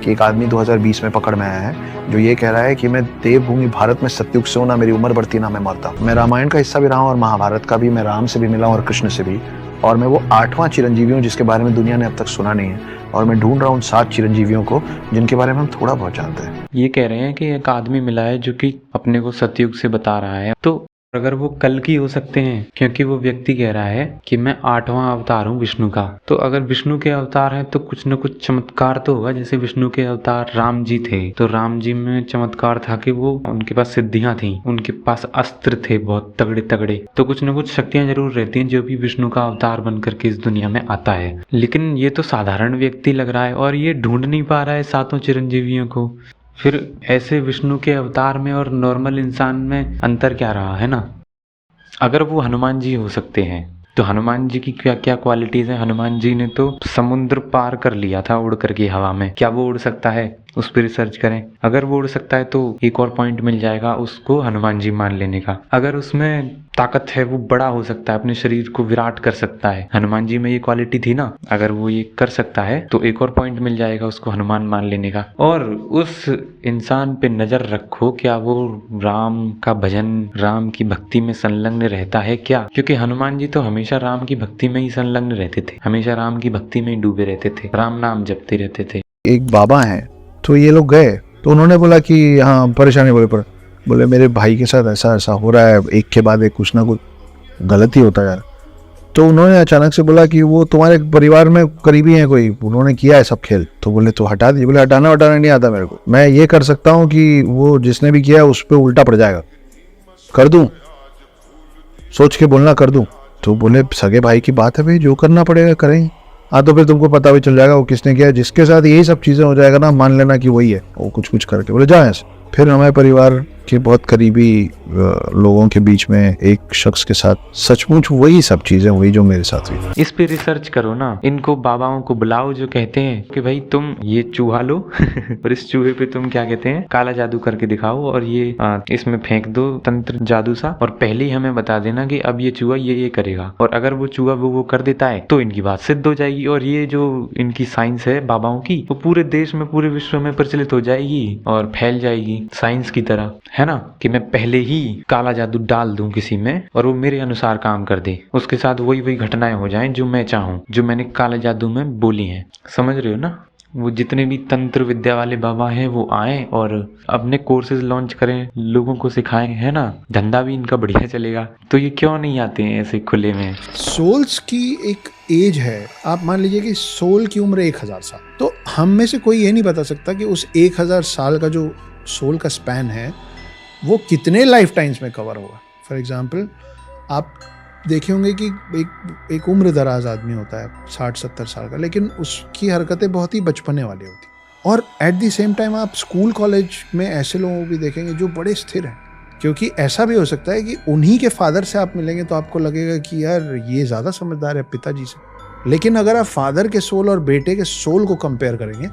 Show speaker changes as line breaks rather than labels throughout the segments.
कि एक आदमी 2020 में पकड़ में आया है जो ये कह रहा है कि मैं देवभूमि भारत में सतयुग से हूं, ना मेरी उम्र बढ़ती ना मैं मरता। मैं रामायण का हिस्सा भी रहा हूं और महाभारत का भी। मैं राम से भी मिला हूं और कृष्ण से भी, और मैं वो 8वां चिरंजीवी हूं जिसके बारे में दुनिया ने अब तक सुना नहीं है। और मैं ढूंढ रहा हूं 7 चिरंजीवियों को जिनके बारे में हम थोड़ा बहुत जानते हैं।
ये कह रहे हैं कि एक आदमी मिला है जो कि अपने को सतयुग से बता रहा है। तो अगर वो कल की हो सकते हैं, क्योंकि वो व्यक्ति कह रहा है कि मैं 8वां अवतार हूँ विष्णु का। तो अगर विष्णु के अवतार हैं तो कुछ न कुछ चमत्कार तो होगा। जैसे विष्णु के अवतार राम जी थे, तो राम जी में चमत्कार था कि वो उनके पास सिद्धियां थी, उनके पास अस्त्र थे बहुत तगड़े तगड़े। तो कुछ न कुछ शक्तियां जरूर रहती हैं जो भी विष्णु का अवतार बन करके इस दुनिया में आता है। लेकिन ये तो साधारण व्यक्ति लग रहा है और ये ढूंढ नहीं पा रहा है 7 चिरंजीवियों को। फिर ऐसे विष्णु के अवतार में और नॉर्मल इंसान में अंतर क्या रहा है ना। अगर वो हनुमान जी हो सकते हैं तो हनुमान जी की क्या क्या क्वालिटीज हैं। हनुमान जी ने तो समुद्र पार कर लिया था उड़ करके हवा में। क्या वो उड़ सकता है, उस पर रिसर्च करें। अगर वो उड़ सकता है तो एक और पॉइंट मिल जाएगा उसको हनुमान जी मान लेने का। अगर उसमें ताकत है, वो बड़ा हो सकता है, अपने शरीर को विराट कर सकता है। हनुमान जी में ये क्वालिटी थी ना, अगर वो ये कर सकता है तो एक और पॉइंट मिल जाएगा उसको हनुमान मान लेने का। और उस इंसान पे नजर रखो, क्या वो राम का भजन, राम की भक्ति में संलग्न रहता है क्या। क्योंकि हनुमान जी तो हमेशा राम की भक्ति में ही संलग्न रहते थे, हमेशा राम की भक्ति में ही डूबे रहते थे, राम नाम जपते रहते थे।
एक बाबा हैं, तो ये लोग गए तो उन्होंने बोला कि हाँ परेशानी, बोले मेरे भाई के साथ ऐसा ऐसा हो रहा है, एक के बाद एक कुछ ना कुछ गलत ही होता यार। तो उन्होंने अचानक से बोला कि वो तुम्हारे परिवार में करीबी है कोई, उन्होंने किया है सब खेल। तो बोले तो हटा दीजिए। बोले हटाना नहीं आता मेरे को, मैं ये कर सकता हूँ कि वो जिसने भी किया उस पर उल्टा पड़ जाएगा, कर दूं, सोच के बोलना कर दूं। तो बोले सगे भाई की बात है भाई, जो करना पड़ेगा करेंगे। हाँ तो फिर तुमको पता भी चल जाएगा वो किसने किया है। जिसके साथ यही सब चीजें हो जाएगा ना, मान लेना कि वही है वो कुछ करके। बोले जाए ऐसे। फिर हमारे परिवार के बहुत करीबी लोगों के बीच में एक शख्स के साथ सचमुच वही सब चीजें हुई जो मेरे साथ हुई।
इस पे रिसर्च करो ना, इनको बाबाओं को बुलाओ जो कहते हैं कि भाई तुम ये चूहा लो और इस चूहे पे तुम क्या कहते हैं काला जादू करके दिखाओ, और ये इसमें फेंक दो तंत्र जादू सा, और पहले ही हमें बता देना कि अब ये चूहा ये करेगा। और अगर वो चूहा वो कर देता है तो इनकी बात सिद्ध हो जाएगी। और ये जो इनकी साइंस है बाबाओं की, वो पूरे देश में, पूरे विश्व में प्रचलित हो जाएगी और फैल जाएगी साइंस की तरह, है ना। कि मैं पहले ही काला जादू डाल दूं किसी में और वो मेरे अनुसार काम कर दे, उसके साथ वही घटनाएं हो जाएं जो मैं चाहूं, जो मैंने काले जादू में बोली हैं। समझ रहे हो ना। वो जितने भी तंत्र विद्या वाले बाबा हैं वो आए और अपने कोर्सेज लॉन्च करें, लोगों को सिखाएं, है ना। धंधा भी इनका बढ़िया चलेगा। तो ये क्यों नहीं आते हैं ऐसे खुले में।
सोल्स की एक एज है, आप मान लीजिए कि सोल की उम्र 1000 साल। तो हम में से कोई ये नहीं बता सकता कि उस 1000 साल का जो सोल का स्पैन है वो कितने लाइफ टाइम्स में कवर होगा। फॉर एग्जाम्पल आप देखे होंगे कि एक उम्र दराज आदमी होता है 60-70 साल का, लेकिन उसकी हरकतें बहुत ही बचपने वाली होती। और एट द सेम टाइम आप स्कूल कॉलेज में ऐसे लोगों को भी देखेंगे जो बड़े स्थिर हैं। क्योंकि ऐसा भी हो सकता है कि उन्हीं के फादर से आप मिलेंगे तो आपको लगेगा कि यार ये ज़्यादा समझदार है पिताजी से। लेकिन अगर आप फादर के सोल और बेटे के सोल को कंपेयर करेंगे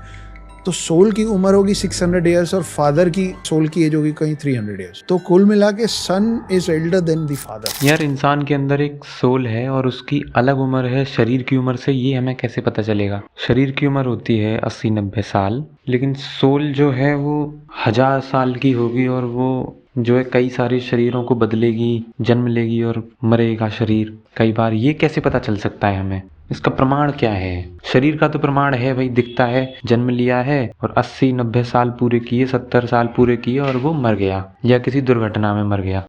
तो सोल की उम्र होगी 600 ईयर्स और फादर की सोल की एज होगी कहीं 300 ईयर्स। तो कुल मिला के son is elder than the father.
यार इंसान के अंदर एक सोल है और उसकी अलग उम्र है शरीर की उम्र से। ये हमें कैसे पता चलेगा। शरीर की उम्र होती है 80-90 साल, लेकिन सोल जो है वो 1000 साल की होगी और वो जो है कई सारे शरीरों को बदलेगी, जन्म लेगी और मरेगा शरीर कई बार। ये कैसे पता चल सकता है हमें, इसका प्रमाण क्या है। शरीर का तो प्रमाण है भाई, दिखता है, जन्म लिया है और 80-90 साल पूरे किए, 70 साल पूरे किए और वो मर गया या किसी दुर्घटना में मर गया।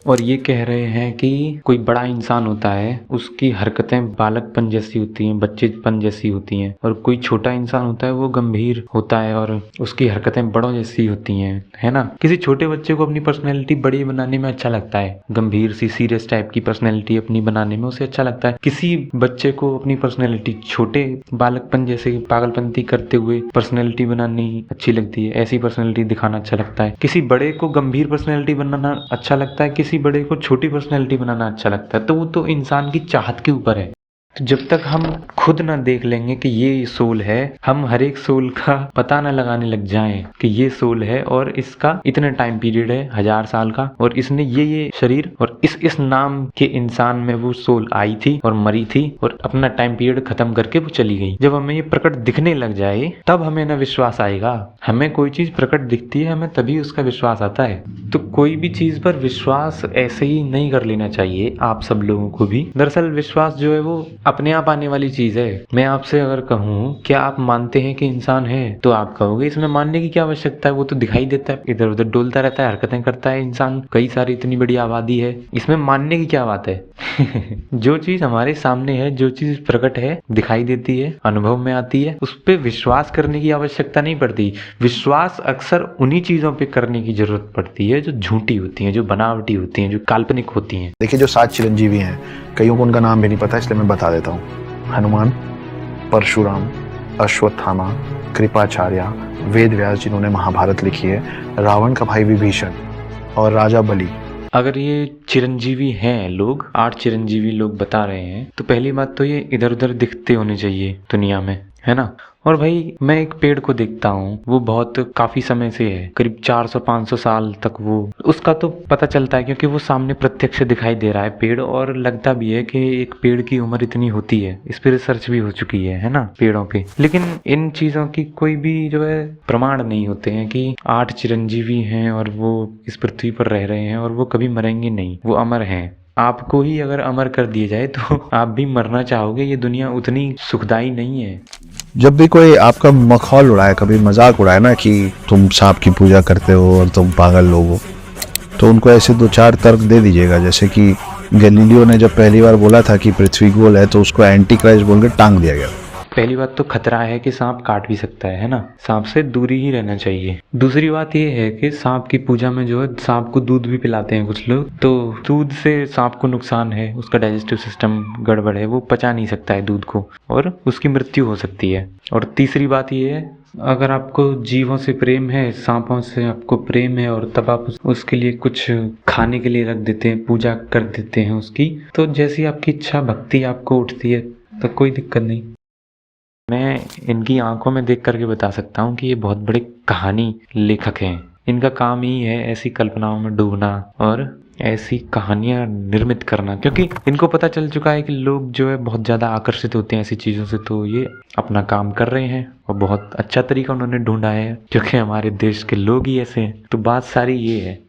और ये कह रहे हैं कि कोई बड़ा इंसान होता है उसकी हरकतें बालकपन जैसी होती हैं, बच्चेपन जैसी होती हैं, और कोई छोटा इंसान होता है वो गंभीर होता है और उसकी हरकतें बड़ों जैसी होती हैं, है ना। किसी छोटे बच्चे को अपनी पर्सनैलिटी बड़ी बनाने में अच्छा लगता है, गंभीर सी सीरियस टाइप की पर्सनैलिटी अपनी बनाने में उसे अच्छा लगता है। किसी बच्चे को अपनी पर्सनैलिटी छोटे बालकपन जैसे पागलपंती करते हुए पर्सनैलिटी बनानी अच्छी लगती है, ऐसी पर्सनैलिटी दिखाना अच्छा लगता है। किसी बड़े को गंभीर पर्सनैलिटी बनाना अच्छा लगता है, किसी बड़े को छोटी पर्सनैलिटी बनाना अच्छा लगता है। तो वो तो इंसान की चाहत के ऊपर है। तो जब तक हम खुद ना देख लेंगे कि ये सोल है, हम हर एक सोल का पता ना लगाने लग जाएं कि ये सोल है और इसका इतना टाइम पीरियड है 1000 साल का, और इसने ये शरीर और इस नाम के इंसान में वो सोल आई थी और मरी थी और अपना टाइम पीरियड खत्म करके वो चली गई। जब हमें ये प्रकट दिखने लग जाए तब हमें ना विश्वास आएगा। हमें कोई चीज प्रकट दिखती है, हमें तभी उसका विश्वास आता है। तो कोई भी चीज पर विश्वास ऐसे ही नहीं कर लेना चाहिए आप सब लोगों को भी। दरअसल विश्वास जो है वो अपने आप आने वाली चीज है। मैं आपसे अगर कहूँ क्या आप मानते हैं कि इंसान है, तो आप कहोगे इसमें मानने की क्या आवश्यकता है, वो तो दिखाई देता है, इधर उधर डोलता रहता है, हरकतें करता है इंसान, कई सारी इतनी बड़ी आबादी है, इसमें मानने की क्या बात है। जो चीज हमारे सामने है, जो चीज प्रकट है, दिखाई देती है, अनुभव में आती है, उस पर विश्वास करने की आवश्यकता नहीं पड़ती। विश्वास अक्सर उन्हीं चीजों पे करने की जरूरत पड़ती है जो झूठी होती हैं, जो बनावटी होती हैं, जो काल्पनिक होती हैं।
देखिए जो 7 चिरंजीवी हैं, कईयों को उनका नाम भी नहीं पता, इसलिए मैं बता देता हूँ। हनुमान, परशुराम, अश्वत्थामा, कृपाचार्य, वेद व्यास जिन्होंने महाभारत लिखी है, रावण का भाई विभीषण और राजा बलि।
अगर ये चिरंजीवी हैं लोग, 8 चिरंजीवी लोग बता रहे हैं, तो पहली बात तो ये इधर उधर दिखते होने चाहिए दुनिया में, है ना। और भाई मैं एक पेड़ को देखता हूँ, वो बहुत काफी समय से है, करीब 400-500 साल तक वो, उसका तो पता चलता है क्योंकि वो सामने प्रत्यक्ष दिखाई दे रहा है पेड़, और लगता भी है कि एक पेड़ की उम्र इतनी होती है। इस पे रिसर्च भी हो चुकी है ना, पेड़ों पे। लेकिन इन चीजों की कोई भी जो है प्रमाण नहीं होते हैं कि 8 चिरंजीवी हैं और वो इस पृथ्वी पर रह रहे हैं और वो कभी मरेंगे नहीं, वो अमर हैं। आपको ही अगर अमर कर दिया जाए तो आप भी मरना चाहोगे। ये दुनिया उतनी सुखदाई नहीं है।
जब भी कोई आपका मखौल उड़ाए, कभी मजाक उड़ाए ना कि तुम सांप की पूजा करते हो और तुम पागल लोग हो, तो उनको ऐसे 2-4 तर्क दे दीजिएगा। जैसे कि गैलीलियो ने जब पहली बार बोला था कि पृथ्वी गोल है, तो उसको एंटी क्राइस्ट बोल के टांग दिया गया।
पहली बात तो खतरा है कि सांप काट भी सकता है ना, सांप से दूरी ही रहना चाहिए। दूसरी बात ये है कि सांप की पूजा में जो है सांप को दूध भी पिलाते हैं कुछ लोग, तो दूध से सांप को नुकसान है, उसका डाइजेस्टिव सिस्टम गड़बड़ है, वो पचा नहीं सकता है दूध को और उसकी मृत्यु हो सकती है। और तीसरी बात ये है, अगर आपको जीवों से प्रेम है, सांपों से आपको प्रेम है, और तब आप उसके लिए कुछ खाने के लिए रख देते हैं, पूजा कर देते हैं उसकी, तो जैसी आपकी इच्छा भक्ति आपको उठती है तो कोई दिक्कत नहीं। मैं इनकी आंखों में देख करके बता सकता हूँ कि ये बहुत बड़े कहानी लेखक हैं। इनका काम ही है ऐसी कल्पनाओं में डूबना और ऐसी कहानियां निर्मित करना, क्योंकि इनको पता चल चुका है कि लोग जो है बहुत ज़्यादा आकर्षित होते हैं ऐसी चीज़ों से, तो ये अपना काम कर रहे हैं और बहुत अच्छा तरीका उन्होंने ढूंढा है, क्योंकि हमारे देश के लोग ही ऐसे हैं। तो बात सारी ये है।